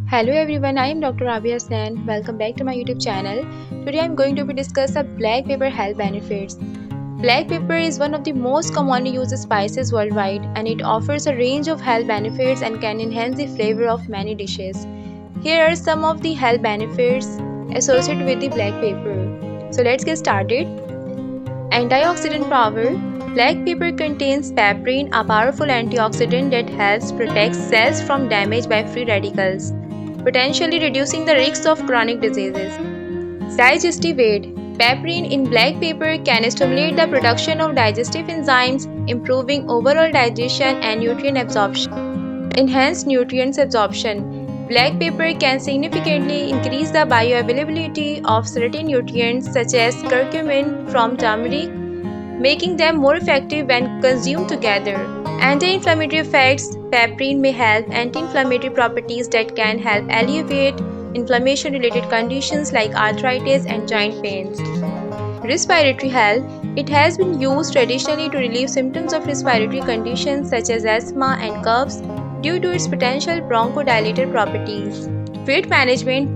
Hello everyone, I am Dr. Abia Sen. Welcome back to my YouTube channel. Today I am going to discuss the black pepper health benefits. Black pepper is one of the most commonly used spices worldwide, and it offers a range of health benefits and can enhance the flavor of many dishes. Here are some of the health benefits associated with the black pepper. So let's get started. Antioxidant power. Black pepper contains papain, a powerful antioxidant that helps protect cells from damage by free radicals, potentially reducing the risks of chronic diseases. Digestive aid. Papain in black pepper can stimulate the production of digestive enzymes, improving overall digestion and nutrient absorption. Enhanced nutrients absorption. Black pepper can significantly increase the bioavailability of certain nutrients such as curcumin from turmeric, making them more effective when consumed together. Anti-inflammatory effects. Papain may have anti-inflammatory properties that can help alleviate inflammation-related conditions like arthritis and joint pains. Respiratory health. It has been used traditionally to relieve symptoms of respiratory conditions such as asthma and coughs due to its potential bronchodilator properties. Weight management.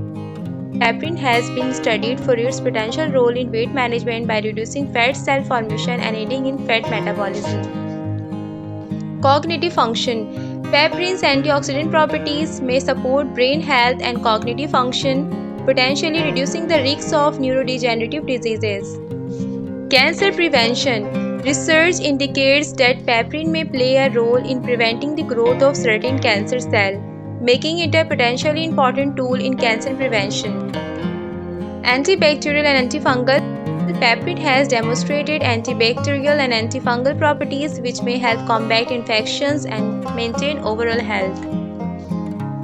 Papain has been studied for its potential role in weight management by reducing fat cell formation and aiding in fat metabolism. Cognitive function. Papain's antioxidant properties may support brain health and cognitive function, potentially reducing the risks of neurodegenerative diseases. Cancer prevention. Research indicates that papain may play a role in preventing the growth of certain cancer cells, making it a potentially important tool in cancer prevention. Antibacterial and antifungal. Papain has demonstrated antibacterial and antifungal properties which may help combat infections and maintain overall health.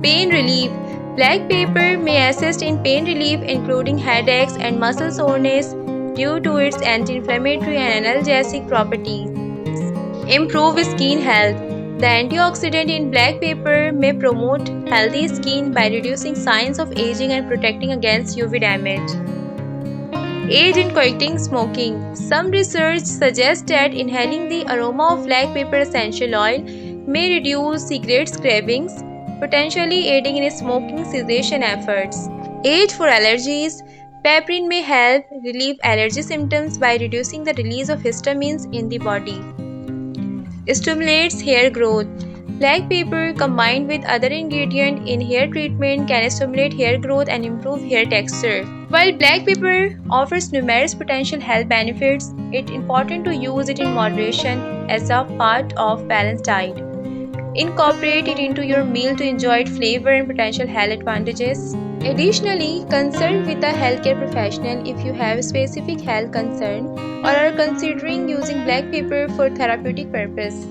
Pain relief. Black pepper may assist in pain relief including headaches and muscle soreness due to its anti-inflammatory and analgesic properties. Improve skin health. The antioxidant in black pepper may promote healthy skin by reducing signs of aging and protecting against UV damage. Aid in quitting smoking. Some research suggests that inhaling the aroma of black pepper essential oil may reduce cigarette cravings, potentially aiding in smoking cessation efforts. Aid for allergies. Papain may help relieve allergy symptoms by reducing the release of histamines in the body. Stimulates hair growth. Black pepper combined with other ingredients in hair treatment can stimulate hair growth and improve hair texture. While black pepper offers numerous potential health benefits, it's important to use it in moderation as a part of balanced diet. Incorporate it into your meal to enjoy its flavor and potential health advantages. Additionally, consult with a healthcare professional if you have a specific health concern or are considering using black pepper for therapeutic purpose.